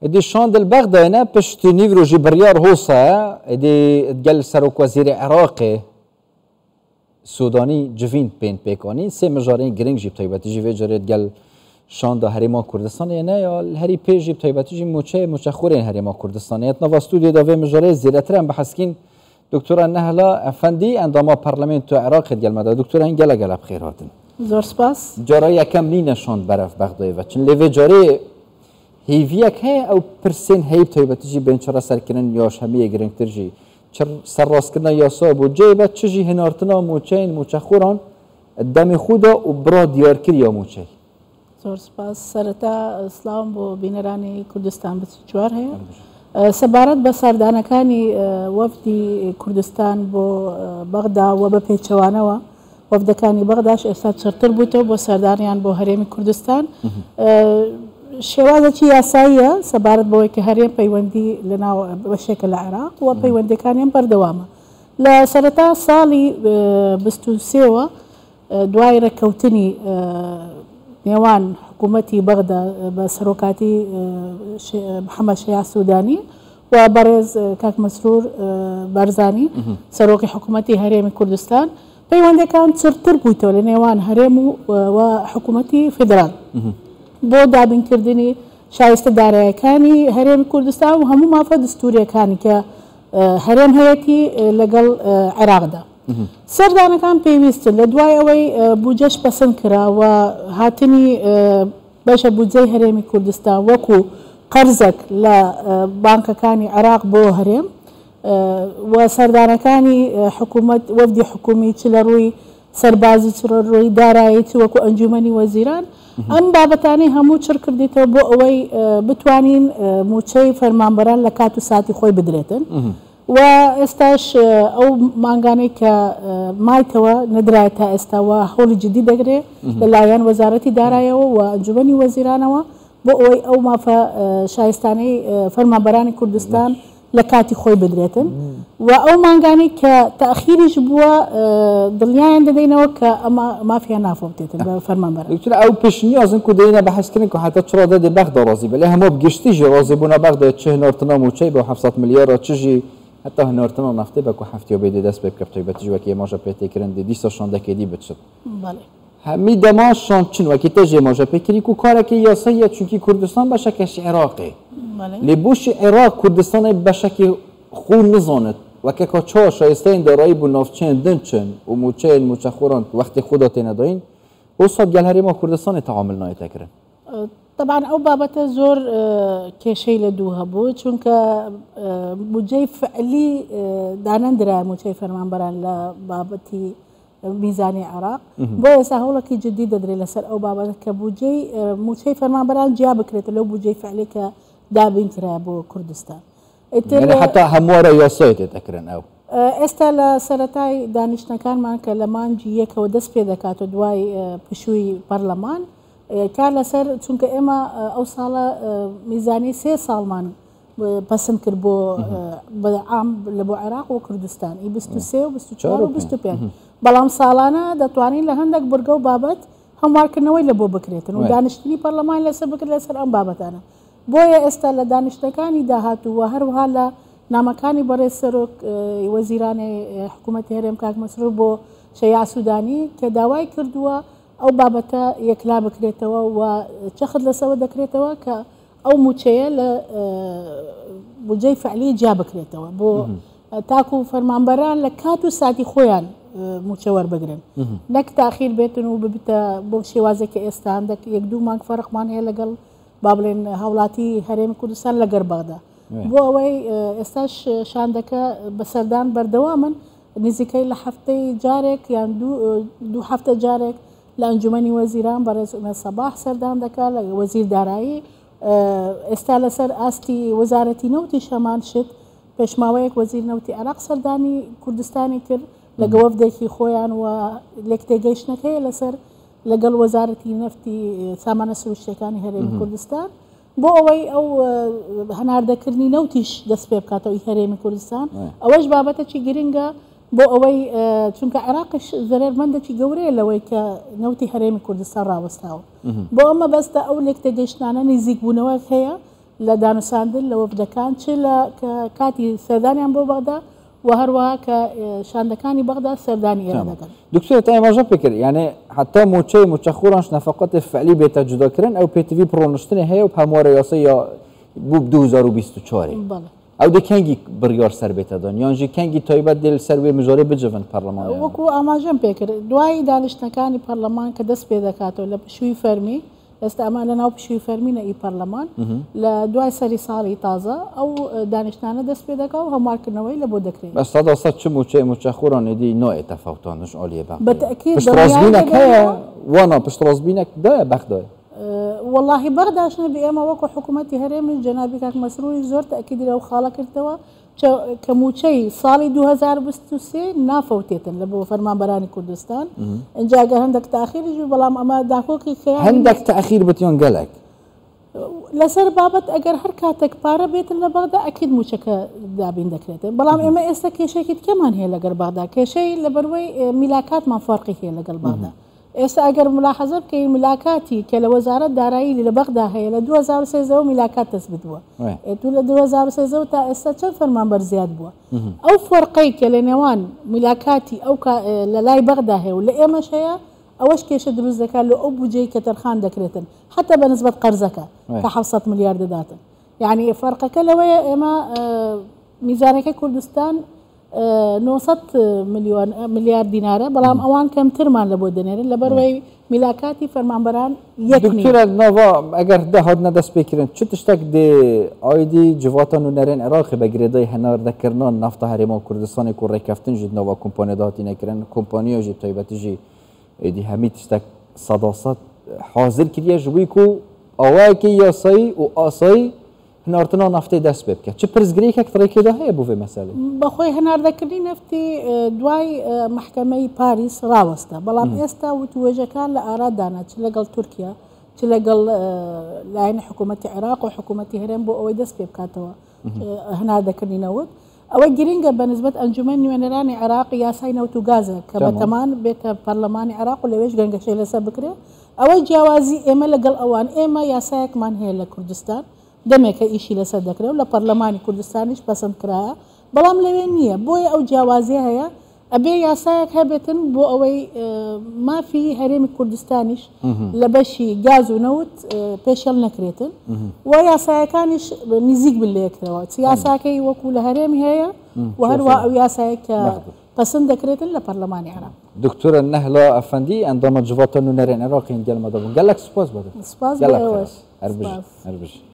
ادي شاند البغداد انا بشت نيفرو جبريار هوسا ادي تقال سروك وزير عراقي سوداني جفين بين بيكوني سي مجارين جرينج جيب طيبات جي فيجري تقال شاندا هريما كردستان انا يا الهري بي جيب طيبات جي موچه خورين هريما كردستان اتنا استوديو دافي مجاري زيرترن بحسكين دكتوره نهلا افندي عندما برلمانتو عراق ديال مدا دكتوره انجلا قال بخير هاتن زور سپاس جارا یکم نی نشاند برف بغداد و چون لیوی جاری هیویک هی او پرسین هیب تایبتیجی بین چرا سرکنن یاش همیه گرنگ ترجی چر سر راست کردن یا صاب و جیبت چجی هنارتنا موچین موچخوران دم خودا و برا دیار کری یا موچه زور سپاس سرتا اسلام بو بینرانی کردستان بسیار هی سبارت بسردانکانی وفدی کردستان بو بغداد و بپیچوانه و وفدەکانی بەغداش ئێستا چرتر بوویتەوە بۆ سەردانیان بۆ هەرێمی کوردستان شێوازێکی یاساییە سەبارەت بەوەی کە هەرێم پەیوەندی لەناو بەشێکە لە عێراق و پەیوەندیەکانیان بەردەوامە لە سەرەتا ساڵی 23ەوە دوای ڕێککەوتنی نێوان حکوومەتی بەغدا بە سەرۆکاتی محەممەد شەیع سوودانی و بەڕێز کاک مەسرور بەرزانی سەرۆکی حکوومەتی هەرێمی کوردستان پەیوەندەکان چرتر بوویتەوە لە نێوان هەرێم و حکوومەتی فدرال بۆ دابینکردنی شایستە داراییەکانی هەرێمی کوردستان و هەموو مافە دستوریەکانی کە هەرێم هەیەی لەگەڵ عێراقدا سەردانەکان پێویستن لە دوای ئەوەی بودجەش پەسەند کرا و هاتنی بەشە بودجەی هەرێمی کوردستان وەکو قەرزێک لە بانکەکانی عێراق بۆ هەرێم و سەردانەکانی حکوومەت وەفدی حکومی چ لە ڕووی سەربازی چ لە ڕووی دارایی چ وەکو ئەنجومەنی وەزیران ئەم بابەتانەی هەموو چڕ کردیتەوە بۆ ئەوەی بتوانین موچەی فەرمانبەران لە کات و ساتی خۆی بدرێتن و ئێستاش ئەو مانگانەی کە مایتەوە نەدرایە تا ئێستاوە هەوڵی جدی دەگرێت لەلایەن وەزارەتی دارایەوە و ئەنجومەنی وەزیرانەوە بۆ ئەوەی ئەو مافە شایستانەی فەرمانبەرانی کوردستان لە کاتی خۆی بدرێتن و ئەو مانگانی کە تاخیریش بووە دڵنیایان دەدەینەوە کە ئەمە مافیا نافۆتێتن بە فەرمانبەر ئەو پێشنیازن کو دەینە بەحەزکردن کە حتا چڕا دەدێ بەغدا ڕازی بەلێ هەموو بگشتیژی ڕازی بوونا بەغدا چه هنارتنا موچەی بۆ 700 ملیارە چژی حتا هنارتنا نەفتەی بەکو هەفتیە بێدێ دەست پێ بکە تایبەتیژ وەکی ئێماژە پێتێکردن دیسە شاندەکێدی بچێت هەمی دەماشان چن وەکی تەژێ ماژە پێکردی و کارێکی یاساییە چونکی کوردستان بەشەکەشی عێراقی لێ بۆشی عێراق کوردستانی بەشێکی خۆ نزانێت وەکێکا چا شایستەین دارایی بوو ناوچەیان دنچن و موچەیان موچەخۆران وەختی خۆدا تێنەداین بۆ سات گەل هەرێما کوردستانی تەعامل نایەتەکردن طبعا ئەو بابەتە زۆر کێشەی لە دوو هەبوو چونکە بودجەی فعلی دانەندرا موچەی فەرمانبەران لە بابەتی میزانی عراق بۆ ئێستا هەوڵێکی جدی دەدرێت لەسەر ئەو بابەت کە بودجەی موچەی فەرمانبەران جیا بکرێت لەو بودجەی فعلی کە دابین کرا بۆ کوردستان حتا هەموارە یاسای تێتەکردن ئەو ئێستا لە سەرەتای دانیشتەکانمان کە لە مانجی یەکەوە دەست پێ دەکات و دوای پشووی پەرلەمان کار لەسەر چونکە ئێمە ئەو ساڵە میزانی 3 ساڵمان پەسەند کرد بۆ بەعام لە بۆ عێراق و کوردستان 23 و 24 و 25 بەڵام ساڵانە دەتوانین لە هەندێک بورگە و بابەت هەموارکردنەوەی لە بۆ بکرێتن و دانیشتنی پەرلەمان لەسەر بکرێت لەسەر ئەم بابەتانە بۆیە ئێستا لە دانیشتەکانی داهاتووە هەروەها لە نامەکانی بەڕێز سەرۆک وەزیرانی حکوومەتی هەرێم کاک مەسرور بۆ شەیع سوودانی کە داوای کردووە ئەو بابەتە یەکلا بکرێتەوە و چەخت لەسەوە دەکرێتەوە کە ئەو موچەیە لە بودجەی فعلی جا بکرێتەوە بۆ تاکو فەرمانبەران لە کات و ساتی خۆیان موچە وەربگرن نەک تاخیر بێتن و ببیتە بۆ شێوازێکی ئێستا هەندێک 1-2 مانگ فەرقمان هەیە لەگەڵ با بڵێن هاوڵاتی هەرێمی کوردستان لەگەر بەغدا بۆ ئەوەی ئێستاش شاندەکە بەسەردان بەردەوامن نزیکەی لە هەفتەی جارێک یان دوو هەفتە جارێک لە ئەنجومەنی وەزیران بەڕێز عومەر سەباح سەردان دەکات لە وەزیر دارایی ئێستا لەسەر ئاستی وەزارەتی نەوتی شەمان شت پێشماوەیەک وەزیر نەوتی عێراق سەردانی کوردستانی کرد لەگە وەفدێکی خۆیان و لێک تێگەیشتنەکەی لەسەر لەگەڵ وەزارەتی نەفتی سامانە سروشتیەکانی هەرێمی کوردستان بۆ ئەوەی ئەو هەناردەکردنی نەوتیش دەست پێ بکاتەوەی هەرێمی کوردستان ئەوەش بابەتێکی گرنگە بۆ ئەوەی چونکە عێراقش زەرمەندێکی گەورەیە لەوەی کە نەوتی هەرێمی کوردستان ڕاوەستاوە بۆ ئەمە بەستە ئەو لێک تێگەیشتانە نزیک بوونەوە هەیە لە دانوساندن لە وەفدەکان چ لە کاتی سەردانیان بۆ بەغدا و هەروەها کە شاندەکانی بەغدا سەردانی ئێرە دەکەن. دکتۆر تا ئێمەژە پێکرد یعنی حتا موچەی موچەخۆرانش نەفەقەتی فعلی بێتە جوداکردن ئەو پێتیوی پڕۆنشتنی هەیە و هەموارە یاسا یا بوو 2024 ئەو دە کەنگی بڕیار سەر بێتەدان یانجی کەنگی تایبەت دێل سەر وێ مژارێ بجەون پەرلەمان وەکو ئاماژەم پێکرد دوای دانیشتەکانی پەرلەمان کە دەست پێ دەکاتەوە لە پشووی فەرمی ئێستا ئەمان لە ناو پشووی فەرمینە ئی پەرلەمان لە دوای سەری ساڵی تازە ئەو دانیشتانە دەست پێ دەکات و هەموارکردنەوەی لە بۆ دەکرێت بەسەدەسە چ موچەی موچەخۆران ێدی نوێ تەفاوتانش ئالیە بە بەتەکید پشتڕازبینێک هەیە وانە پشتڕازبینێک دایە بەخدایە واللهی بەغداشنە بێ ئێمە وەکو حکوومەتی هەرێمی جەنابی کاک مەسرووری زۆر تەکیدی لەو خاڵە کردەوە کە موچەی ساڵی 2023 نافەوتێتن لە بۆ فەرمانبەرانی کوردستان ئەنجاگە هەندێک تاخیریش بەڵام ئەمە داکۆکی هەندێک تاخیر بتیۆن گەلێک لەسەر بابەت ئەگەر هەر کاتێک پارە بێتن لە بەغدا ئەکید موچەکە دابین دەکرێتن بەڵام ئێمە ئێستا کێشێکی تکەمان هەیە لەگەر بەغدا کێشەی لەبەروەی میلاکاتمان فەرقی هەیە لەگەڵ بەغدا ئێستا ئەگەر ملاحەزە بکەین میلاکاتی کە لە وەزارەت دارایی لە بەغدا هەیە لە 2013 میلاکات دەست بووە تو لە 2013 تا ئێستا چەند فەرمانبەر زیاد بووە ئەو فەرقەی کە لە نێوان میلاکاتی ئەو لە لای بەغدا هەیە و لە ئێمەش هەیە ئەوەش کێشە دروست دەکات لە ئەو بودجەی کە تەرخان دەکرێتن حتا بە نسبەت قەرزەکە کە 700 ملیار دەداتن یعنی فەرقەکە لەوەیە ئێمە میزانەکەی کوردستان 900 ملیار دینارە بەڵام ئەوان کەمترمان لە بۆ دەنێرن لەبەروەی میلاکاتی فەرمانبەران دکتۆرە ناوا ئەگەر داهاتنە دەست پێکردن چ تشتێک دێ ئایدی جواتان و نەرێن عێراقی بە گرێدەی هەناردەکردنان نافتا هەرێما کوردستانی و ڕێکەفتن ژی ناوا کۆمپانیا داهاتی نەکردن کۆمپانیا ژی تایبەتیژی ئیدی هەمی تشتێک سەداسەد حاضر کردیە ji wî ku awayekî yasayî û asayî hinartina naftê dest pê bike çi pirsgirêkek tirêkê de heye bû vê meselê بەخۆی هەناردەکردنی نەفتی دوای محکەمەی پاریس ڕاوەستە بەڵام ئێستا وتوێژەکان لە ئارادانە چ لەگەڵ تورکیا چ لەگەڵ لایەنی حکوومەتی عێراق و حکوومەتی هەرێم بۆ ئەوەی دەست پێ بکاتەوە هەناردەکردنەوت ئەوە گرنگە بە نسبەت ئەنجومەن نوێنەرانی عێراقی یاسای نەوت و گازە کە بەتەمان بێتە پەرلەمانی عێراق و لەوێش گەنگەشەی لەسەر بکرێ ئەوەی جیاوازی ئێمە لەگەڵ ئەوان ئێمە یاسایەکمان هەیە لە کوردستان دەمێکە ئیشی لەسەر دەکرێت و لە پەرلەمانی کوردستانیش پەسەند کرایە بەڵام لەوێ نییە بۆیە ئەو جیاوازی هەیە ئەبێ یاسایەک هەبێتن بۆ ئەوەی مافی هەرێمی کوردستانیش لە بەشی گاز و نەوت پێشەل نەکرێتن و یاسایەکانیش نزیک بن لە یەکترەوە یاساکەی وەکو لە هەرێمی هەیە و هەروە ئەو یاسایە کە پەسەند دەکرێتن لە پەرلەمانی عێراق دکتۆرە نەهلا ئەفەندی ئەندامە جواتان و نەرێن عێراقین گەلمە دەبوون گەلێک سوپاس بەدە سپاس هەر بژ